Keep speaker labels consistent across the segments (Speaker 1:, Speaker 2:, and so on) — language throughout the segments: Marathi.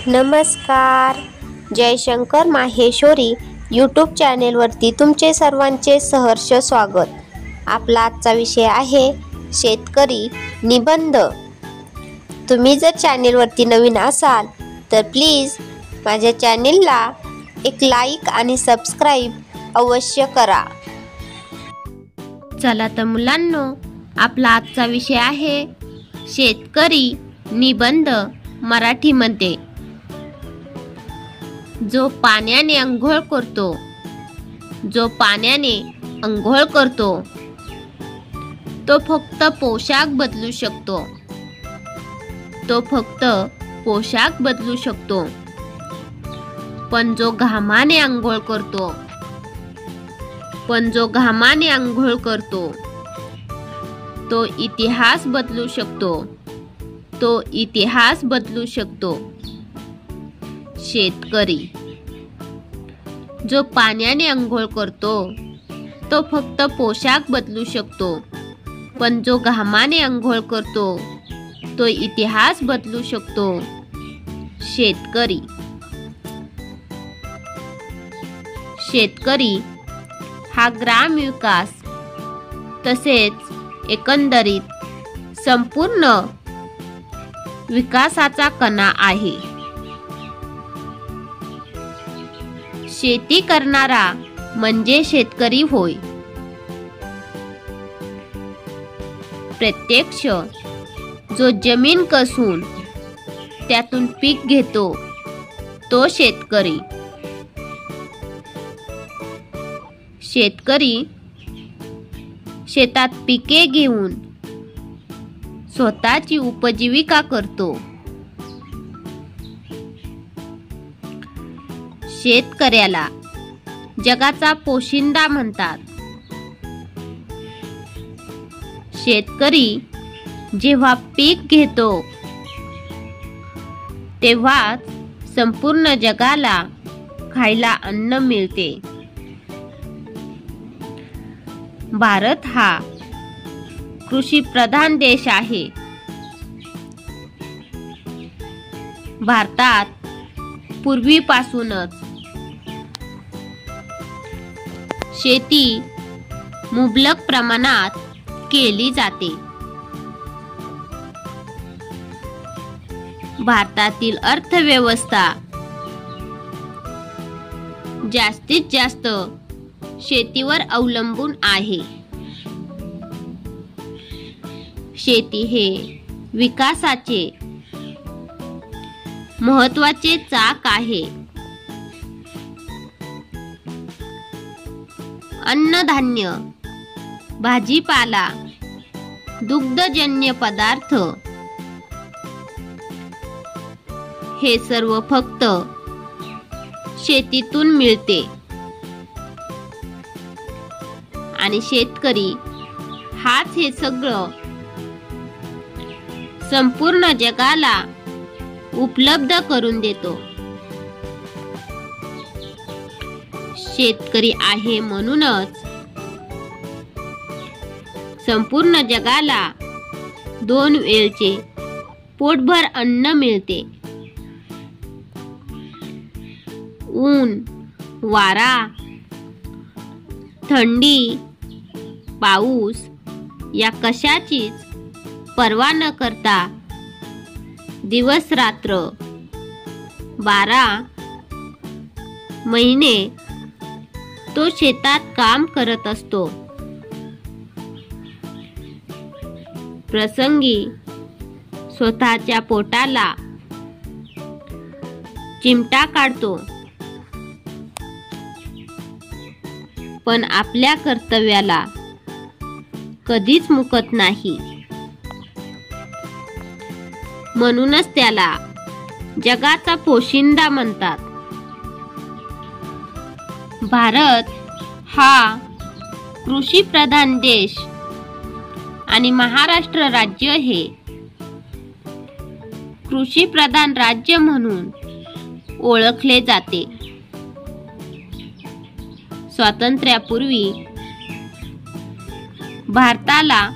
Speaker 1: नमस्कार. जयशंकर माहेश्वरी यूट्यूब चॅनेलवरती तुमचे सर्वांचे सहर्ष स्वागत. आपला आजचा विषय आहे शेतकरी निबंध. तुम्ही जर चॅनेलवरती नवीन असाल तर प्लीज माझ्या चॅनेलला एक लाईक आणि सबस्क्राईब अवश्य करा. चला तर मुलांनो, आपला आजचा विषय आहे शेतकरी निबंध मराठीमध्ये. जो पाण्याने अंघोळ करतो, जो पाण्याने अंघोळ करतो तो फक्त पोशाख बदलू शकतो, तो फक्त पोशाख बदलू शकतो. पण जो घामाने अंघोळ करतो, पण जो घामाने अंघोळ करतो तो इतिहास बदलू शकतो, तो इतिहास बदलू शकतो. शेतकरी. जो पाण्याने अंघोळ करतो तो फक्त पोशाख बदलू शकतो, पण जो घामाने अंघोळ करतो तो इतिहास बदलू शकतो. शेतकरी. शेतकरी हा ग्रामविकास तसेच एकंदरीत संपूर्ण विकासाचा कणा आहे. शेती करणारा म्हणजे शेतकरी होय. प्रत्यक्ष जो जमीन कसून त्यातून पीक घेतो तो शेतकरी. शेतकरी शेतात पिके घेऊन स्वतःची उपजीविका करतो. शेतकऱ्याला जगाचा पोशिंदा म्हणतात. शेतकरी जेव्हा पीक घेतो तेव्हाच संपूर्ण जगाला खायला अन्न मिळते. भारत हा कृषी प्रधान देश आहे. भारतात पूर्वीपासूनच शेती मुबलक प्रमाणात केली जाते. भारतातील अर्थव्यवस्था जास्तीत जास्त शेतीवर अवलंबून आहे. शेती हे विकासाचे महत्त्वाचे चाक आहे. अन्नधान्य, भाजीपाला, दुग्धजन्य पदार्थ हे सर्व फक्त शेतीतून मिळते. आणि शेतकरी हाच हे सगळं संपूर्ण जगाला उपलब्ध करून देतो. शेतकरी आहे म्हणूनच संपूर्ण जगाला 2 वेळचे पोटभर अन्न मिळते. ऊन, वारा, थंडी, पाऊस या कशाचीच पर्वा न करता दिवस रात्र 12 महिने तो शेतात काम करत असतो. प्रसंगी स्वतःच्या पोटाला चिमटा काढतो, पण आपल्या कर्तव्याला कधीच मुकत नाही. म्हणूनच त्याला जगाचा पोशिंदा म्हणतात. भारत हा कृषी प्रधान देश आणि महाराष्ट्र राज्य हे कृषी प्रधान राज्य म्हणून ओळखले जाते. स्वातंत्र्यापूर्वी भारताला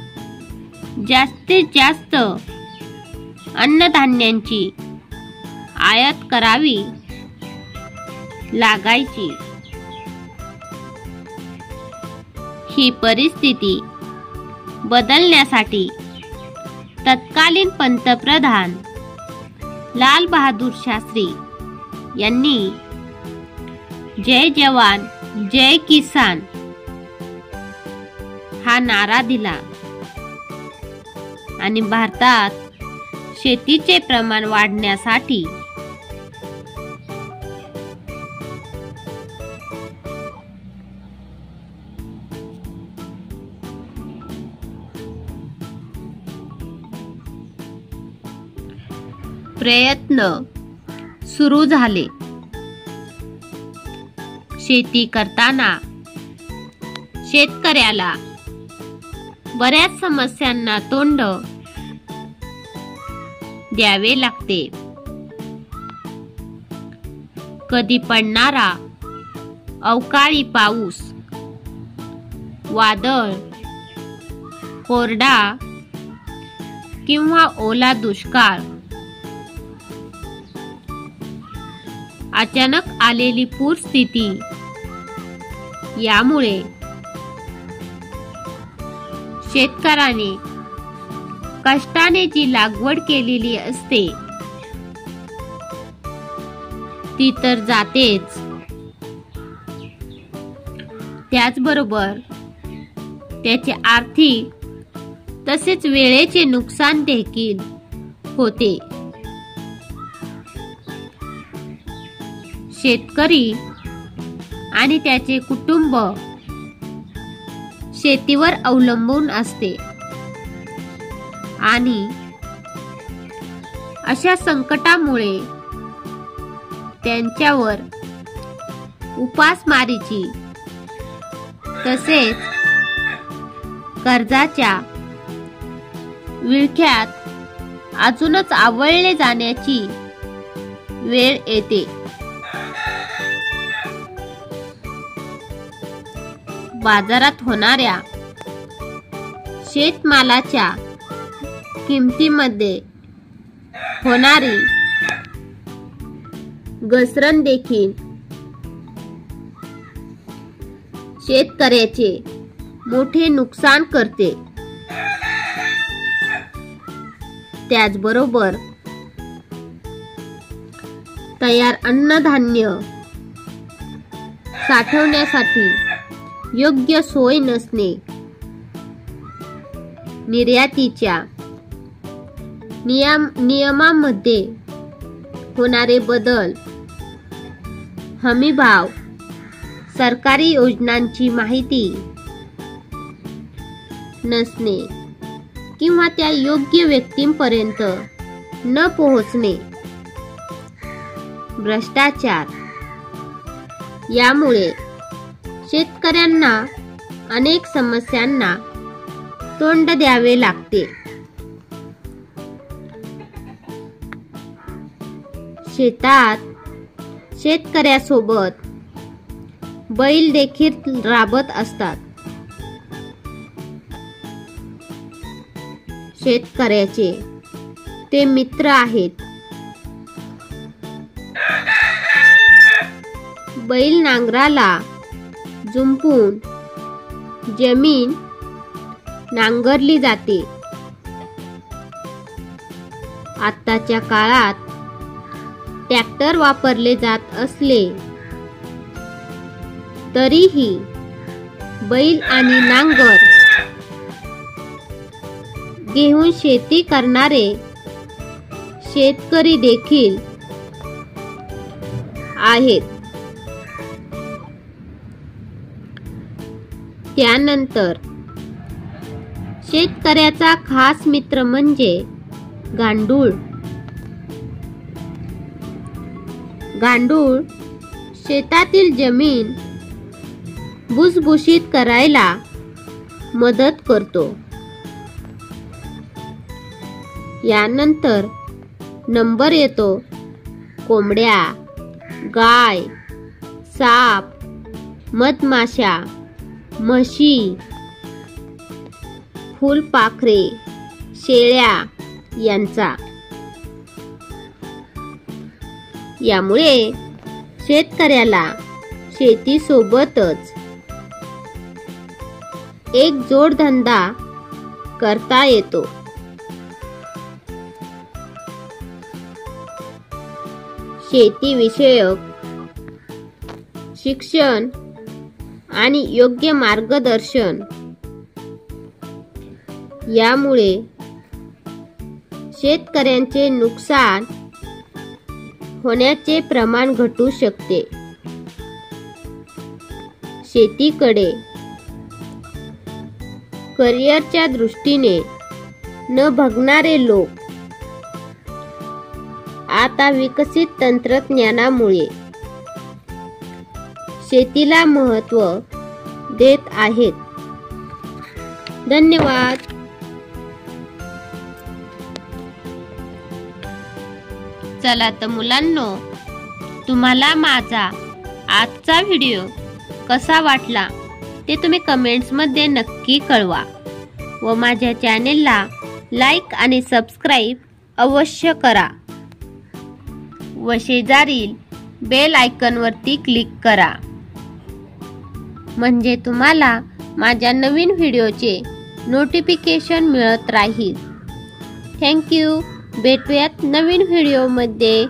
Speaker 1: जास्तीत जास्त अन्नधान्यांची आयात करावी लागायची। ही परिस्थिती बदलण्यासाठी तत्कालीन पंतप्रधान लाल बहादूर शास्त्री यांनी जय जवान जय किसान हा नारा दिला आणि भारतात शेतीचे प्रमाण वाढण्यासाठी प्रयत्न सुरू झाले। शेती करताना शेतकऱ्याला बऱ्याच समस्यांना तोंड द्यावे लागते। कधी पडणारा अवकाळी पाऊस, वादळ, कोरडा किंवा ओला दुष्काळ, अचानक आलेली पूरस्थिती यामुळे शेतकऱ्याने कष्टाने जी लागवड केलेली असते ती तर जातेच, त्याचबरोबर त्याचे आर्थिक तसेच वेळेचे नुकसान देखील होते। शेतकरी आणि त्याचे कुटुंब शेतीवर अवलंबून असते आणि अशा संकटामुळे त्यांच्यावर उपासमारीची तसेच कर्जाच्या विळख्यात अजूनच आवळले जाण्याची वेळ येते। बाजारात होणाऱ्या शेतमालाच्या किमतीमध्ये होणारी घसरण देखील शेतकऱ्याचे मोठे नुकसान करते। त्याचबरोबर तयार अन्नधान्य साठवण्यासाठी योग्य सोय नसणे, निर्यातीच्या नियमांमध्ये होणारे बदल, हमीभाव, सरकारी योजनांची माहिती नसणे किंवा त्या योग्य व्यक्तींपर्यंत न पोहोचणे, भ्रष्टाचार यामुळे शेतकऱ्यांना अनेक समस्यांना तोंड द्यावे लागते। शेतात शेतकऱ्यासोबत बैल देखील राबत असतात। शेतकऱ्याचे ते मित्र आहेत। बैल नांगराला जुंपून जमीन नांगरली जाते। आताच्या काळात ट्रॅक्टर वापरले जात असले तरीही बैल आणि नांगर घेऊन शेती करणारे शेतकरी देखील आहेत। त्यानंतर शेतकऱ्याचा खास मित्र म्हणजे गांडूळ। गांडूळ शेतातील जमीन भुसभुशीत करायला मदत करतो। यानंतर नंबर येतो कोंबड्या, गाय, साप, मधमाशा, म्हशी, फुलपाखरे, शेळ्या यांचा। यामुळे शेतकऱ्याला शेतीसोबतच एक जोडधंदा करता येतो. शेतीविषयक शिक्षण आणि योग्य मार्गदर्शन यामुळे शेतकऱ्यांचे नुकसान होण्याचे प्रमाण घटू शकते. शेतीकडे करिअरच्या दृष्टीने न बघणारे लोक आता विकसित तंत्रज्ञानामुळे शेतीला महत्त्व देत आहेत. धन्यवाद. चला तर मुलांनो, तुम्हाला माझा आजचा व्हिडिओ कसा वाटला ते तुम्ही कमेंट्समध्ये नक्की कळवा व माझ्या चॅनेलला लाईक आणि सबस्क्राईब अवश्य करा व शेजारील बेल आयकॉनवरती क्लिक करा, म्हणजे तुम्हाला माझ्या नवीन व्हिडिओचे नोटिफिकेशन मिळत राहील. थँक्यू. भेटूयात नवीन व्हिडिओमध्ये.